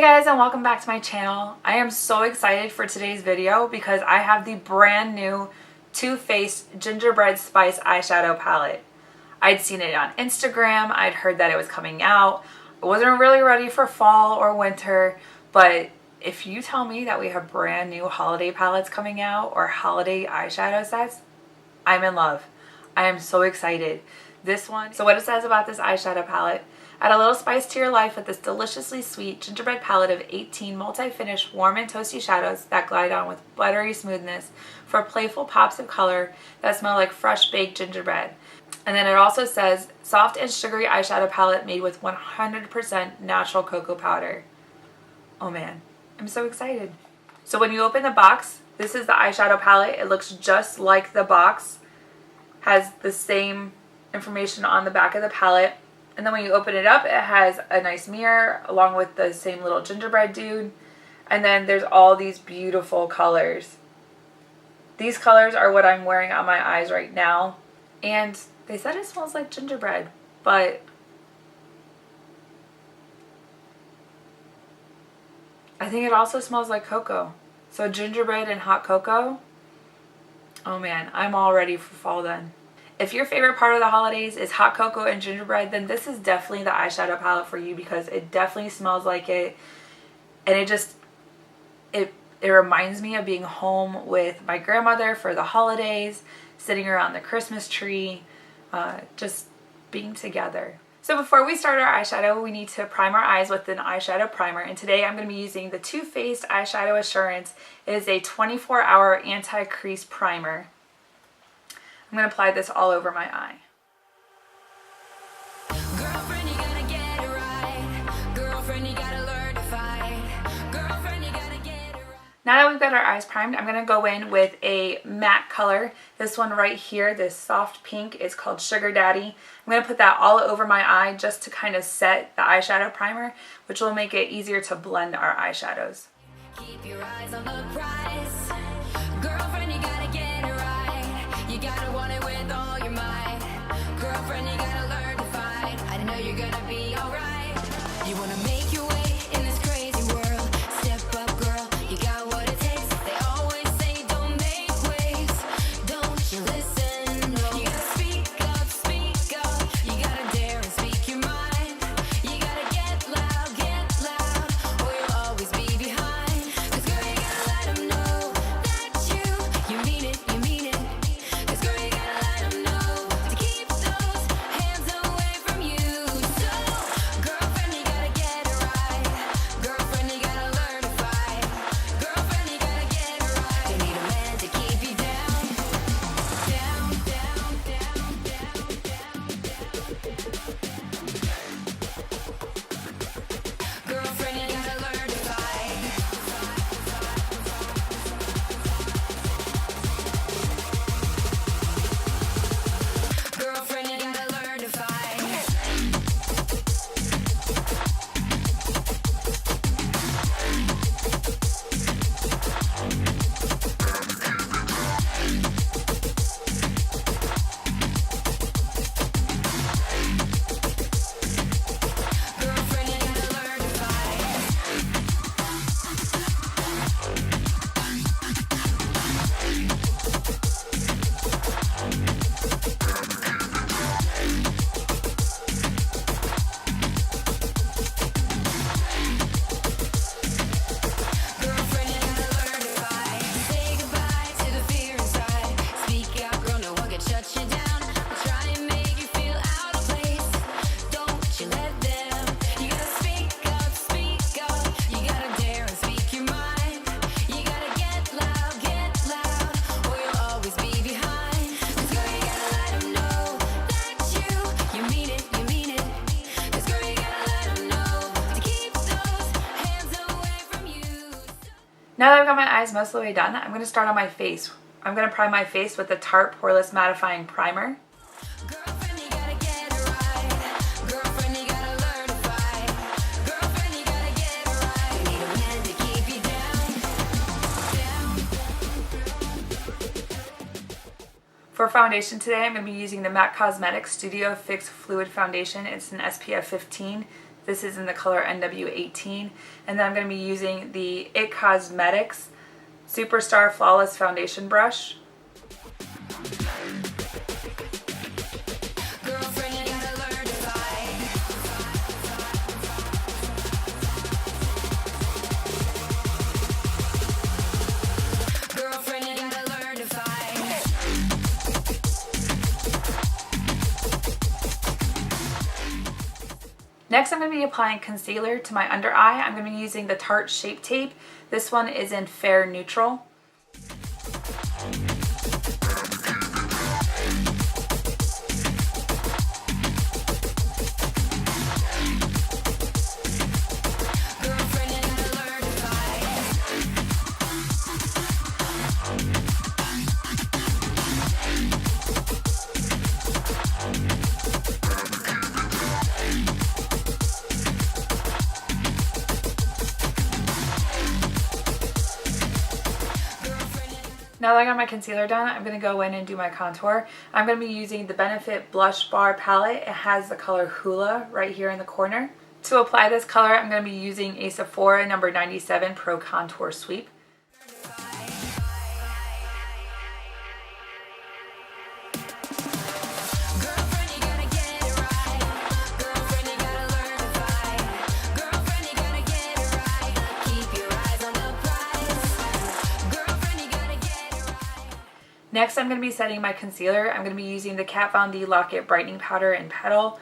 guys, and welcome back to my channel. I am so excited for today's video because I have the brand new Too Faced Gingerbread Spice eyeshadow palette. I'd seen it on Instagram, I'd heard that it was coming out. I wasn't really ready for fall or winter, but if you tell me that we have brand new holiday palettes coming out or holiday eyeshadow sets, I'm in love. I am so excited. This one, so what it says about this eyeshadow palette: add a little spice to your life with this deliciously sweet gingerbread palette of 18 multi-finish warm and toasty shadows that glide on with buttery smoothness for playful pops of color that smell like fresh baked gingerbread. And then it also says soft and sugary eyeshadow palette made with 100% natural cocoa powder. Oh man, I'm so excited. So when you open the box, this is the eyeshadow palette. It looks just like the box, has the same information on the back of the palette. And then when you open it up, it has a nice mirror along with the same little gingerbread dude. And then there's all these beautiful colors. These colors are what I'm wearing on my eyes right now. And they said it smells like gingerbread, but I think it also smells like cocoa. So gingerbread and hot cocoa. Oh man, I'm all ready for fall then. If your favorite part of the holidays is hot cocoa and gingerbread, then this is definitely the eyeshadow palette for you because it definitely smells like it. And it reminds me of being home with my grandmother for the holidays, sitting around the Christmas tree, just being together. So before we start our eyeshadow, we need to prime our eyes with an eyeshadow primer. And today I'm going to be using the Too Faced Eyeshadow Assurance. It is a 24-hour anti-crease primer. I'm going to apply this all over my eye. Girlfriend, you gotta get it right. Girlfriend, you gotta learn to fight. Girlfriend, you gotta get it right. Now that we've got our eyes primed, I'm going to go in with a matte color. This one right here, this soft pink, is called Sugar Daddy. I'm going to put that all over my eye just to kind of set the eyeshadow primer, which will make it easier to blend our eyeshadows. Keep your eyes on the prize. Girlfriend, you gotta get it right. You gotta want it with all your might. Girlfriend, you gotta learn to fight. I know you're gonna be alright. You wanna make your way in this crazy world. Step up, girl, you got what it takes. They always say don't make waves. Don't you listen? No. You gotta speak up. You gotta dare and speak your mind. You gotta get loud, or you'll always be behind. Cause girl, you gotta let them know that you mean it. Now that I've got my eyes most of the way done, I'm going to start on my face. I'm going to prime my face with the Tarte Poreless Mattifying Primer. For foundation today, I'm going to be using the MAC Cosmetics Studio Fix Fluid Foundation. It's an SPF 15. This is in the color NW18. And then I'm going to be using the It Cosmetics Superstar Flawless Foundation Brush. Next, I'm going to be applying concealer to my under eye. I'm going to be using the Tarte Shape Tape. This one is in Fair Neutral. Now that I got my concealer done, I'm going to go in and do my contour. I'm going to be using the Benefit Blush Bar palette. It has the color Hula right here in the corner. To apply this color, I'm going to be using a Sephora number 97 Pro Contour Sweep. Next, I'm going to be setting my concealer. I'm going to be using the Kat Von D Lock It Brightening Powder in Petal.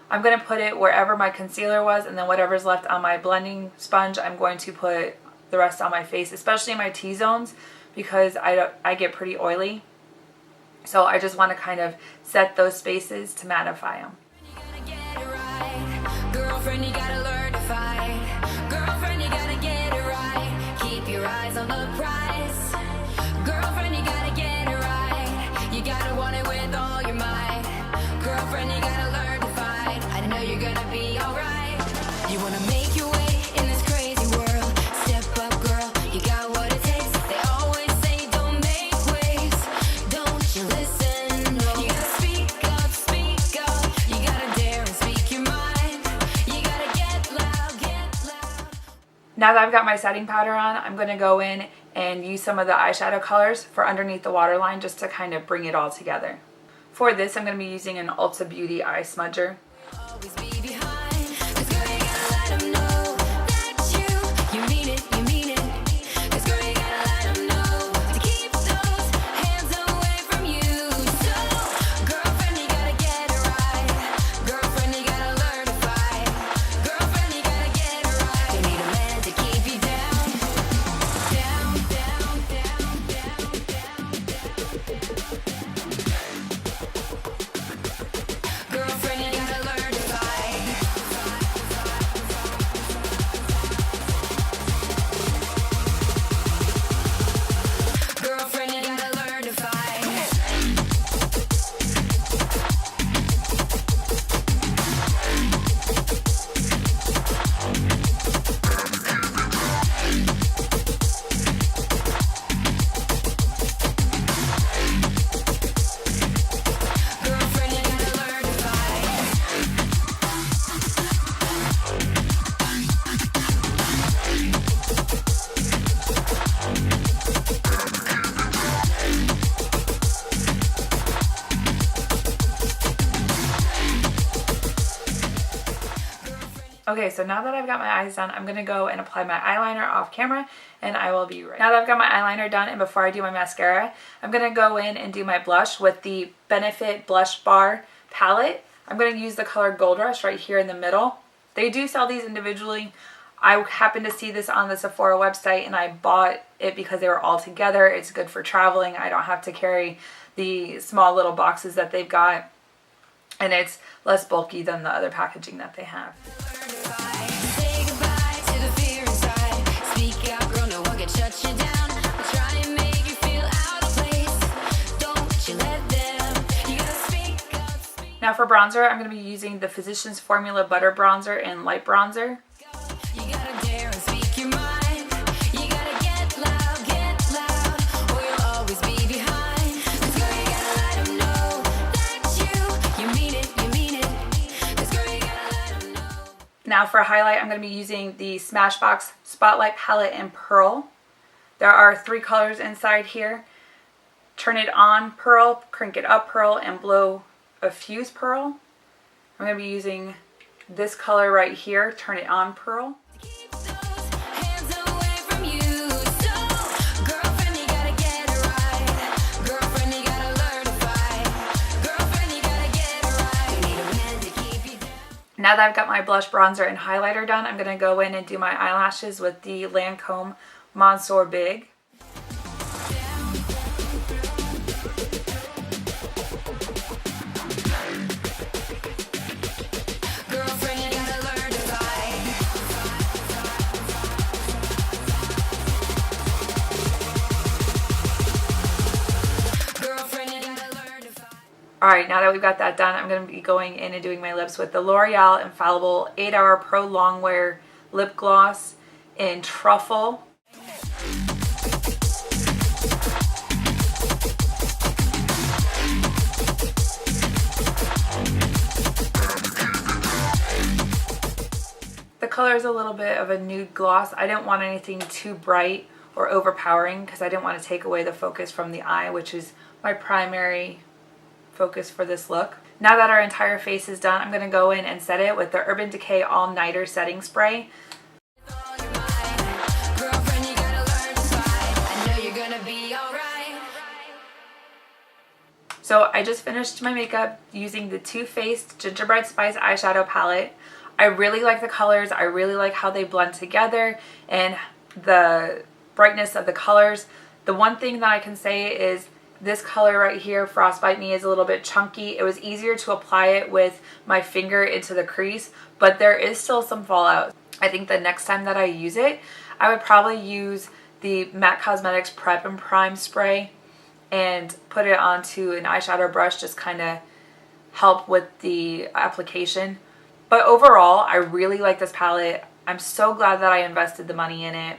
I'm going to put it wherever my concealer was, and then whatever's left on my blending sponge, I'm going to put the rest on my face, especially in my T-zones, because I get pretty oily. So I just want to kind of set those spaces to mattify them. Girlfriend, you gotta learn to fight. Girlfriend, you gotta get it right. Keep your eyes on the prize. Girlfriend, you gotta get it right. You gotta want it with all your might. Girlfriend, you gotta learn to fight. I know you're gonna be alright. You wanna make your way in this crazy world. Step up, girl, you got what it takes. They always say don't make waves. Don't you listen? You gotta speak up. You gotta dare and speak your mind. You gotta get loud, get loud. Now that I've got my setting powder on, I'm gonna go in and use some of the eyeshadow colors for underneath the waterline just to kind of bring it all together. For this, I'm going to be using an Ulta Beauty eye smudger. Okay, so now that I've got my eyes done, I'm going to go and apply my eyeliner off camera, and I will be right. Now that I've got my eyeliner done, and before I do my mascara, I'm going to go in and do my blush with the Benefit Blush Bar palette. I'm going to use the color Gold Rush right here in the middle. They do sell these individually. I happened to see this on the Sephora website, and I bought it because they were all together. It's good for traveling. I don't have to carry the small little boxes that they've got, and it's less bulky than the other packaging that they have. Now for bronzer, I'm going to be using the Physicians Formula Butter Bronzer in Light Bronzer. Now Now for a highlight, I'm going to be using the Smashbox Spotlight Palette in Pearl. There are 3 colors inside here. Turn it on Pearl, crank it up Pearl, and blow a fuse Pearl. I'm going to be using this color right here, Turn It On Pearl. Now that I've got my blush, bronzer, and highlighter done, I'm going to go in and do my eyelashes with the Lancome Monsieur Big. Alright, now that we've got that done, I'm going to be going in and doing my lips with the L'Oreal Infallible 8 Hour Pro Longwear Lip Gloss in Truffle. The color is a little bit of a nude gloss. I didn't want anything too bright or overpowering because I didn't want to take away the focus from the eye, which is my primary focus for this look. Now that our entire face is done, I'm going to go in and set it with the Urban Decay All Nighter Setting Spray. So I just finished my makeup using the Too Faced Gingerbread Spice eyeshadow palette. I really like the colors. I really like how they blend together and the brightness of the colors. The one thing that I can say is this color right here, Frostbite Me, is a little bit chunky. It was easier to apply it with my finger into the crease, but there is still some fallout. I think the next time that I use it, I would probably use the MAC Cosmetics Prep and Prime spray and put it onto an eyeshadow brush, just kind of help with the application. But overall, I really like this palette. I'm so glad that I invested the money in it.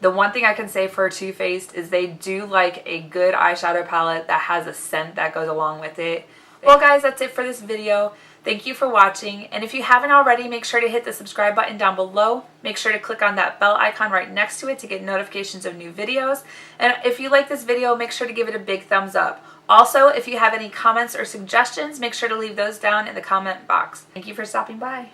The one thing I can say for Too Faced is they do like a good eyeshadow palette that has a scent that goes along with it. Well guys, that's it for this video. Thank you for watching, and if you haven't already, make sure to hit the subscribe button down below. Make sure to click on that bell icon right next to it to get notifications of new videos. And if you like this video, make sure to give it a big thumbs up. Also, if you have any comments or suggestions, make sure to leave those down in the comment box. Thank you for stopping by.